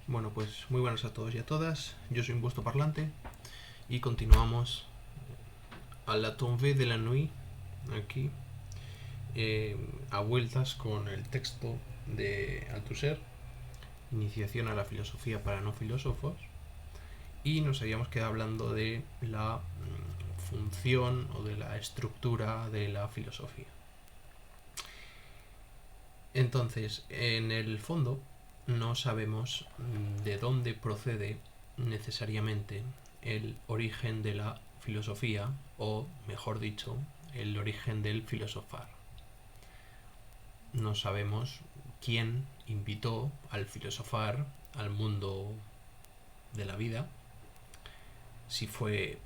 Bueno, pues muy buenas a todos y a todas. Yo soy un busto parlante y continuamos a la tombée de la nuit aquí, a vueltas con el texto de Althusser, Iniciación a la filosofía para no filósofos, y nos habíamos quedado hablando de la función o de la estructura de la filosofía. Entonces, en el fondo, no sabemos de dónde procede necesariamente el origen de la filosofía, o mejor dicho, el origen del filosofar. No sabemos quién invitó al filosofar al mundo de la vida, si fue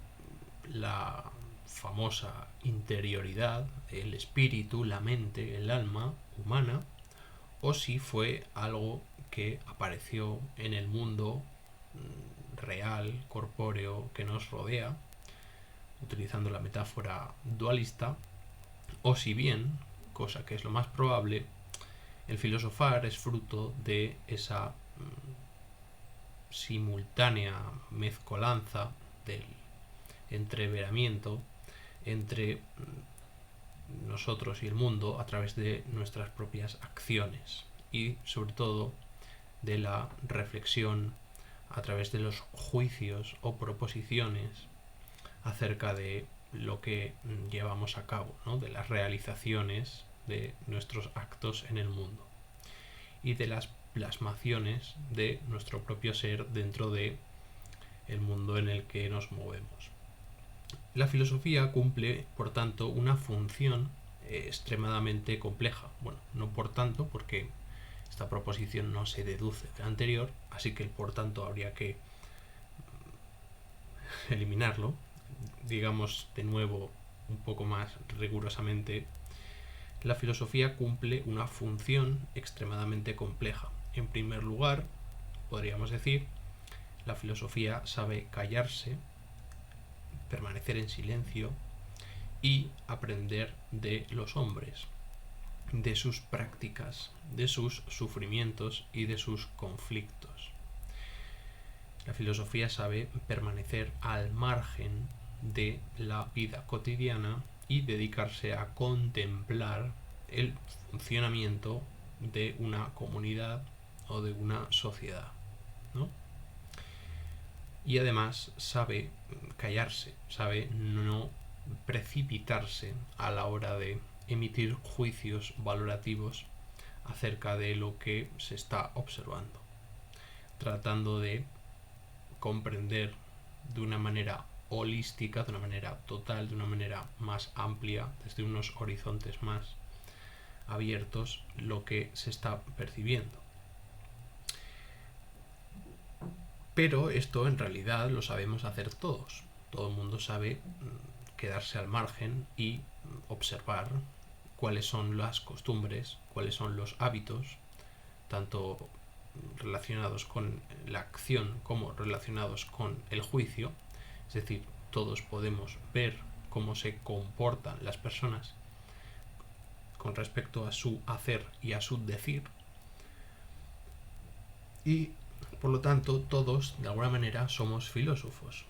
la famosa interioridad, el espíritu, la mente, el alma humana, o si fue algo que apareció en el mundo real, corpóreo, que nos rodea, utilizando la metáfora dualista, o si bien, cosa que es lo más probable, el filosofar es fruto de esa simultánea mezcolanza del entreveramiento entre nosotros y el mundo a través de nuestras propias acciones y sobre todo de la reflexión a través de los juicios o proposiciones acerca de lo que llevamos a cabo, ¿no? De las realizaciones de nuestros actos en el mundo y de las plasmaciones de nuestro propio ser dentro de el mundo en el que nos movemos. La filosofía cumple, por tanto, una función extremadamente compleja. Bueno, no por tanto, porque esta proposición no se deduce de la anterior, así que el por tanto habría que eliminarlo. Digamos de nuevo un poco más rigurosamente, la filosofía cumple una función extremadamente compleja. En primer lugar, podríamos decir, la filosofía sabe callarse, permanecer en silencio y aprender de los hombres, de sus prácticas, de sus sufrimientos y de sus conflictos. La filosofía sabe permanecer al margen de la vida cotidiana y dedicarse a contemplar el funcionamiento de una comunidad o de una sociedad, ¿no? Y además sabe callarse, sabe no precipitarse a la hora de emitir juicios valorativos acerca de lo que se está observando, tratando de comprender de una manera holística, de una manera total, de una manera más amplia, desde unos horizontes más abiertos, lo que se está percibiendo. Pero esto en realidad lo sabemos hacer todos. Todo el mundo sabe quedarse al margen y observar cuáles son las costumbres, cuáles son los hábitos, tanto relacionados con la acción como relacionados con el juicio. Es decir, todos podemos ver cómo se comportan las personas con respecto a su hacer y a su decir, y por lo tanto todos de alguna manera somos filósofos.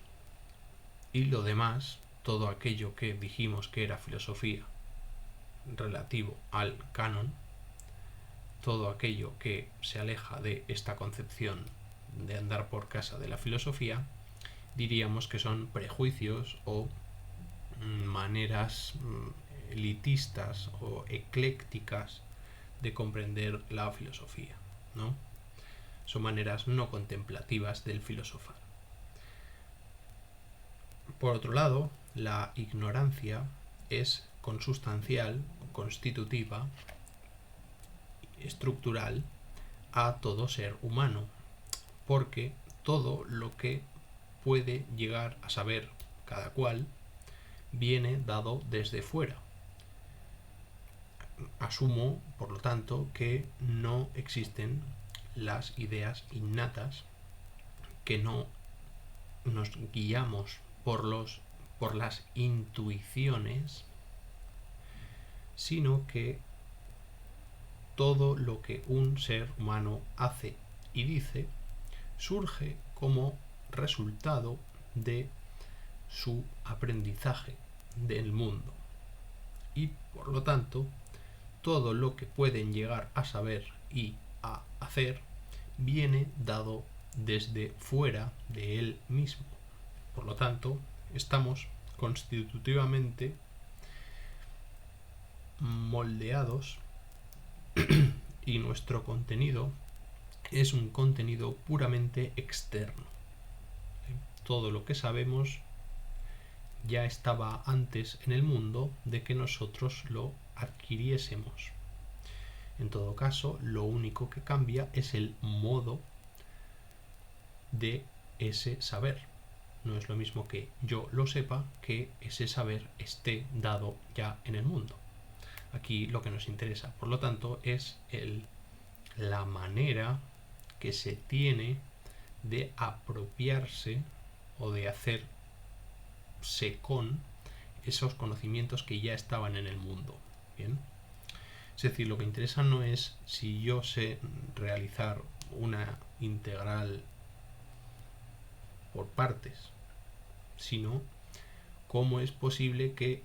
Y lo demás, todo aquello que dijimos que era filosofía relativo al canon, todo aquello que se aleja de esta concepción de andar por casa de la filosofía, diríamos que son prejuicios o maneras elitistas o eclécticas de comprender la filosofía, ¿no? Son maneras no contemplativas del filosofar. Por otro lado, la ignorancia es consustancial, constitutiva, estructural a todo ser humano, porque todo lo que puede llegar a saber cada cual viene dado desde fuera. Asumo, por lo tanto, que no existen las ideas innatas, que no nos guiamos por las intuiciones, sino que todo lo que un ser humano hace y dice surge como resultado de su aprendizaje del mundo. Y por lo tanto, todo lo que pueden llegar a saber y a hacer viene dado desde fuera de él mismo. Por lo tanto, estamos constitutivamente moldeados y nuestro contenido es un contenido puramente externo. Todo lo que sabemos ya estaba antes en el mundo de que nosotros lo adquiriésemos. En todo caso, lo único que cambia es el modo de ese saber. No es lo mismo que yo lo sepa que ese saber esté dado ya en el mundo. Aquí lo que nos interesa, por lo tanto, es la manera que se tiene de apropiarse o de hacerse con esos conocimientos que ya estaban en el mundo. Bien. Es decir, lo que interesa no es si yo sé realizar una integral por partes, sino cómo es posible que,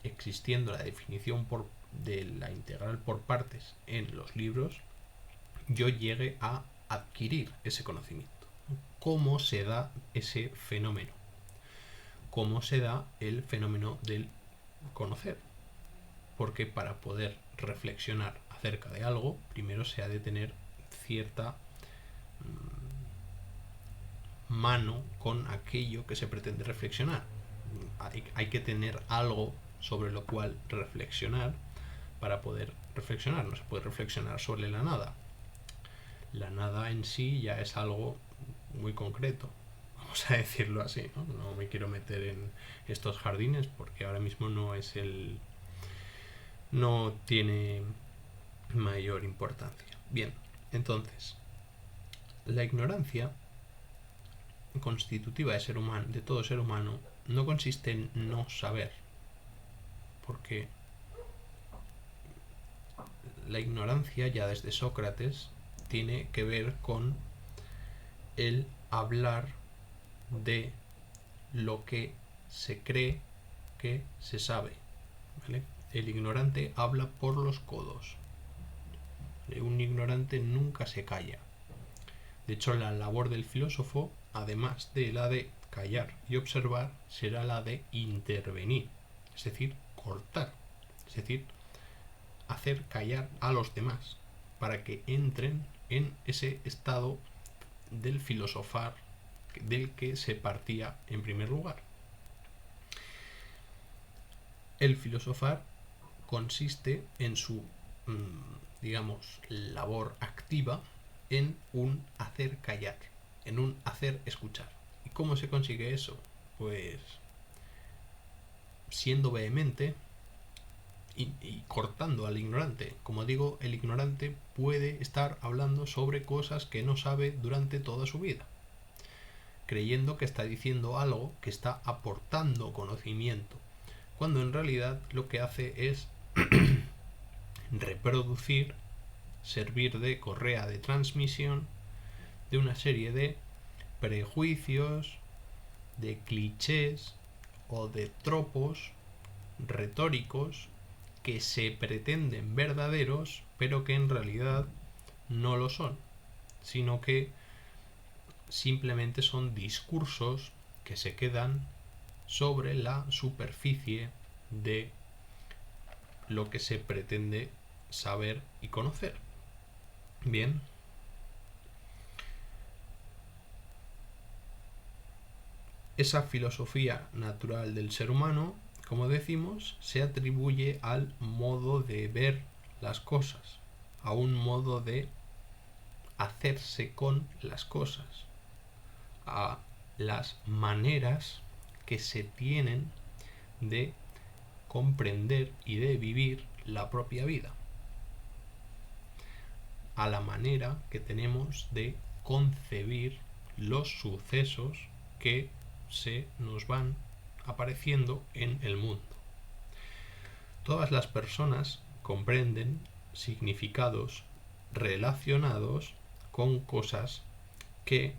existiendo la definición de la integral por partes en los libros, yo llegue a adquirir ese conocimiento. ¿Cómo se da ese fenómeno? ¿Cómo se da el fenómeno del conocer? Porque para poder reflexionar acerca de algo, primero se ha de tener cierta mano con aquello que se pretende reflexionar. Hay que tener algo sobre lo cual reflexionar para poder reflexionar. No se puede reflexionar sobre la nada. La nada en sí ya es algo muy concreto, vamos a decirlo así, ¿no? No me quiero meter en estos jardines porque ahora mismo no tiene mayor importancia. Bien, entonces, la ignorancia constitutiva de todo ser humano no consiste en no saber, porque la ignorancia ya desde Sócrates tiene que ver con el hablar de lo que se cree que se sabe, ¿vale? El ignorante habla por los codos. Un ignorante nunca se calla. De hecho, la labor del filósofo, además de la de callar y observar, será la de intervenir, es decir, cortar, es decir, hacer callar a los demás para que entren en ese estado del filosofar del que se partía en primer lugar. El filosofar consiste en su, digamos, labor activa en un hacer callar, en un hacer escuchar. ¿Y cómo se consigue eso? Pues siendo vehemente y cortando al ignorante. Como digo, el ignorante puede estar hablando sobre cosas que no sabe durante toda su vida, creyendo que está diciendo algo, que está aportando conocimiento, cuando en realidad lo que hace es reproducir, servir de correa de transmisión de una serie de prejuicios, de clichés o de tropos retóricos que se pretenden verdaderos, pero que en realidad no lo son, sino que simplemente son discursos que se quedan sobre la superficie de lo que se pretende saber y conocer. Bien. Esa filosofía natural del ser humano, como decimos, se atribuye al modo de ver las cosas, a un modo de hacerse con las cosas, a las maneras que se tienen de comprender y de vivir la propia vida, a la manera que tenemos de concebir los sucesos que se nos van apareciendo en el mundo. Todas las personas comprenden significados relacionados con cosas que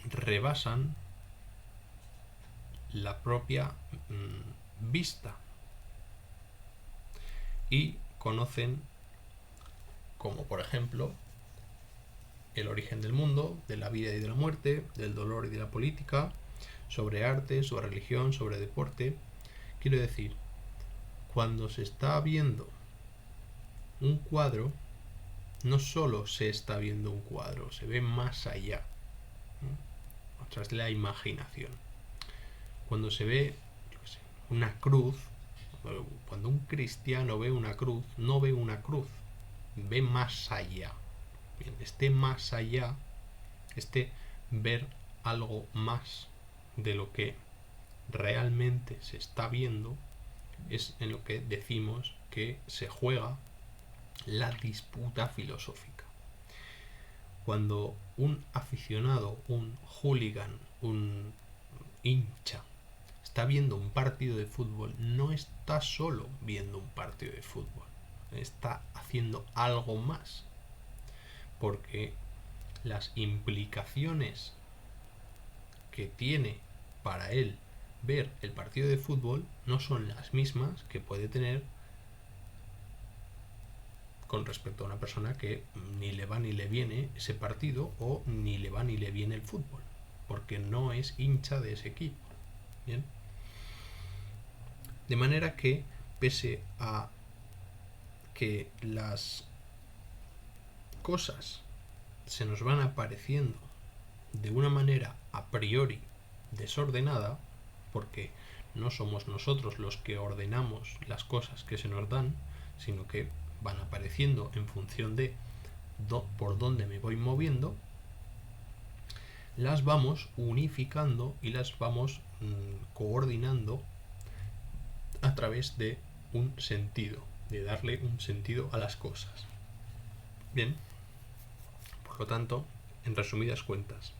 rebasan la propia vista y conocen, como por ejemplo, el origen del mundo, de la vida y de la muerte, del dolor y de la política, sobre arte, sobre religión, sobre deporte. Quiero decir, cuando se está viendo un cuadro, no solo se está viendo un cuadro, se ve más allá, ¿no? A través de la imaginación. Cuando se ve, yo qué sé, una cruz, cuando un cristiano ve una cruz, no ve una cruz, ve más allá. Bien, este más allá, este ver algo más de lo que realmente se está viendo, es en lo que decimos que se juega la disputa filosófica. Cuando un aficionado, un hooligan, un hincha está viendo un partido de fútbol, no está solo viendo un partido de fútbol, está haciendo algo más, porque las implicaciones que tiene para él ver el partido de fútbol no son las mismas que puede tener con respecto a una persona que ni le va ni le viene ese partido o ni le va ni le viene el fútbol, porque no es hincha de ese equipo. Bien, de manera que pese a que las cosas se nos van apareciendo de una manera a priori desordenada, porque no somos nosotros los que ordenamos las cosas que se nos dan, sino que van apareciendo en función de por dónde me voy moviendo, las vamos unificando y las vamos coordinando a través de un sentido, de darle un sentido a las cosas. Bien, por lo tanto, en resumidas cuentas,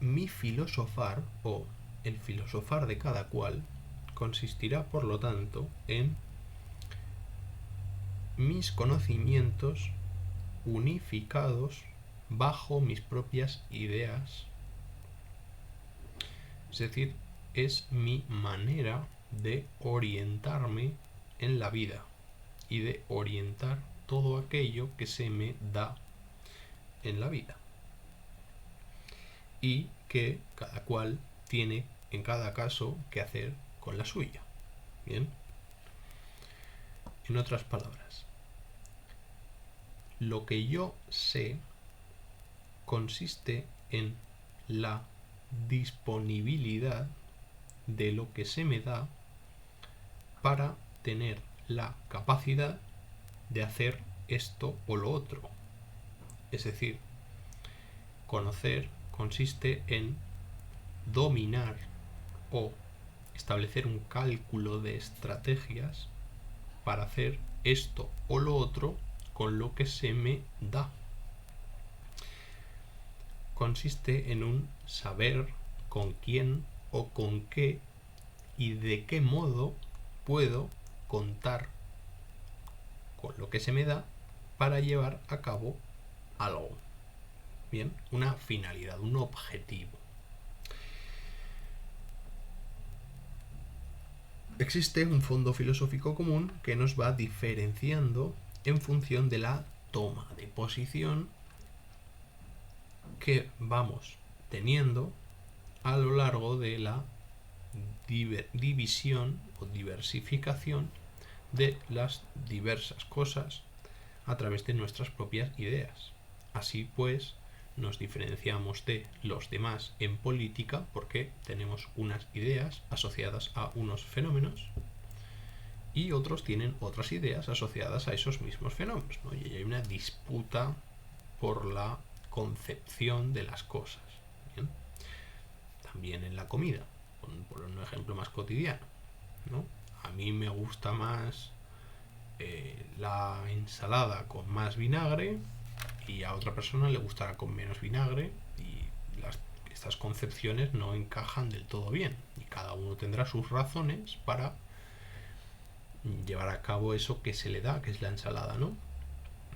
mi filosofar o el filosofar de cada cual consistirá, por lo tanto, en mis conocimientos unificados bajo mis propias ideas. Es decir, es mi manera de orientarme en la vida y de orientar todo aquello que se me da en la vida, y que cada cual tiene en cada caso que hacer con la suya. Bien, en otras palabras, lo que yo sé consiste en la disponibilidad de lo que se me da para tener la capacidad de hacer esto o lo otro. Es decir, conocer consiste en dominar o establecer un cálculo de estrategias para hacer esto o lo otro con lo que se me da. Consiste en un saber con quién o con qué y de qué modo puedo contar con lo que se me da para llevar a cabo algo. Bien, una finalidad, un objetivo. Existe un fondo filosófico común que nos va diferenciando en función de la toma de posición que vamos teniendo a lo largo de la división o diversificación de las diversas cosas a través de nuestras propias ideas. Así pues, nos diferenciamos de los demás en política porque tenemos unas ideas asociadas a unos fenómenos y otros tienen otras ideas asociadas a esos mismos fenómenos, ¿no? Y hay una disputa por la concepción de las cosas. ¿Bien? También en la comida, por un ejemplo más cotidiano, ¿no? A mí me gusta más la ensalada con más vinagre y a otra persona le gustará con menos vinagre, y estas concepciones no encajan del todo bien y cada uno tendrá sus razones para llevar a cabo eso que se le da, que es la ensalada, ¿no?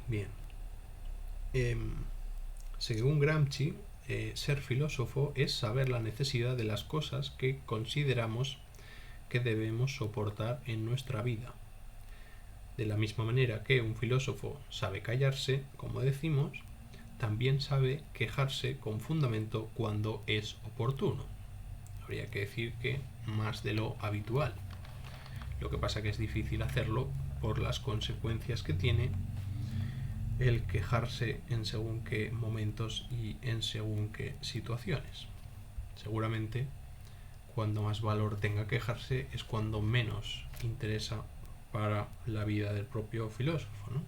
Bien, Según Gramsci, ser filósofo es saber la necesidad de las cosas que consideramos que debemos soportar en nuestra vida. De la misma manera que un filósofo sabe callarse, como decimos, también sabe quejarse con fundamento cuando es oportuno. Habría que decir que más de lo habitual. Lo que pasa que es difícil hacerlo por las consecuencias que tiene el quejarse en según qué momentos y en según qué situaciones. Seguramente cuando más valor tenga quejarse es cuando menos interesa para la vida del propio filósofo, ¿no?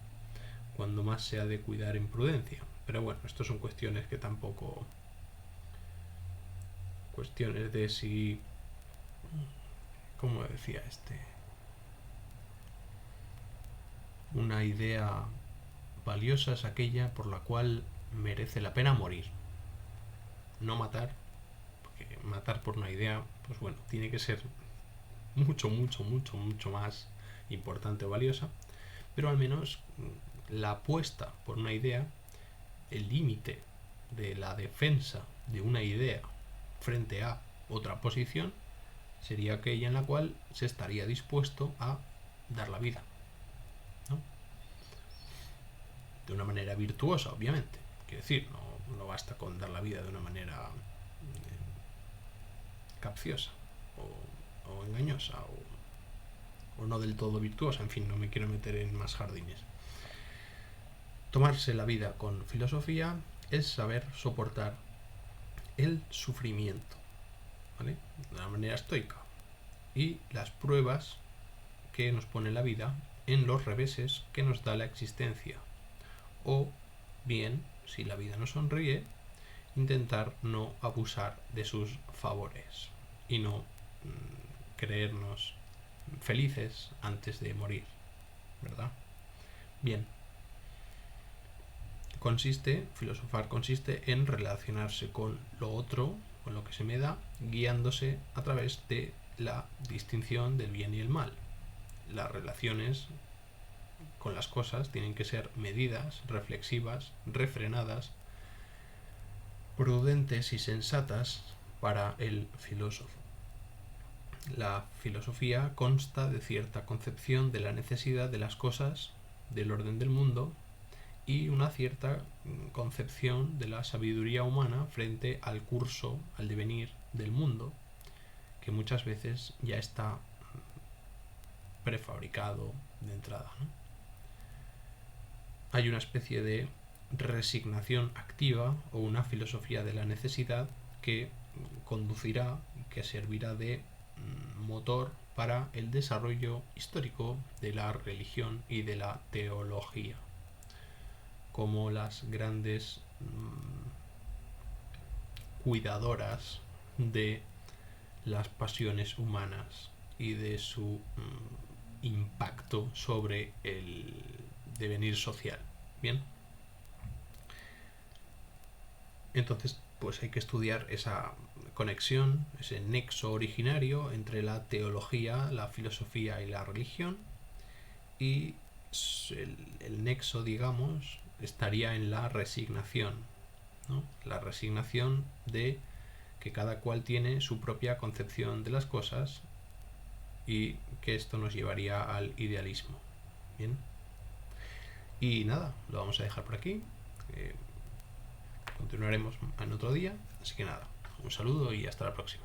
Cuando más se ha de cuidar en prudencia. Pero bueno, esto son cuestiones que tampoco... Cuestiones de si... ¿Cómo decía este? Una idea valiosa es aquella por la cual merece la pena morir. No matar, porque matar por una idea, pues bueno, tiene que ser mucho más importante o valiosa, pero al menos la apuesta por una idea, el límite de la defensa de una idea frente a otra posición, sería aquella en la cual se estaría dispuesto a dar la vida, ¿no? De una manera virtuosa, obviamente. Quiero decir, no basta con dar la vida de una manera capciosa o engañosa o no del todo virtuosa. En fin, no me quiero meter en más jardines. Tomarse la vida con filosofía es saber soportar el sufrimiento, ¿vale? De una manera estoica, y las pruebas que nos pone la vida en los reveses que nos da la existencia. O bien, si la vida nos sonríe, intentar no abusar de sus favores y no creernos felices antes de morir, ¿verdad? Bien. Filosofar consiste en relacionarse con lo otro, con lo que se me da, guiándose a través de la distinción del bien y el mal. Las relaciones con las cosas tienen que ser medidas, reflexivas, refrenadas, prudentes y sensatas para el filósofo. La filosofía consta de cierta concepción de la necesidad de las cosas, del orden del mundo, y una cierta concepción de la sabiduría humana frente al curso, al devenir del mundo, que muchas veces ya está prefabricado de entrada, ¿no? Hay una especie de resignación activa o una filosofía de la necesidad que conducirá, que servirá de motor para el desarrollo histórico de la religión y de la teología, como las grandes cuidadoras de las pasiones humanas y de su impacto sobre el devenir social. Bien, entonces pues hay que estudiar esa conexión, ese nexo originario entre la teología, la filosofía y la religión, y el nexo, digamos, estaría en la resignación, ¿no? La resignación de que cada cual tiene su propia concepción de las cosas y que esto nos llevaría al idealismo. Bien, y nada, lo vamos a dejar por aquí. Continuaremos en otro día, así que nada, un saludo y hasta la próxima.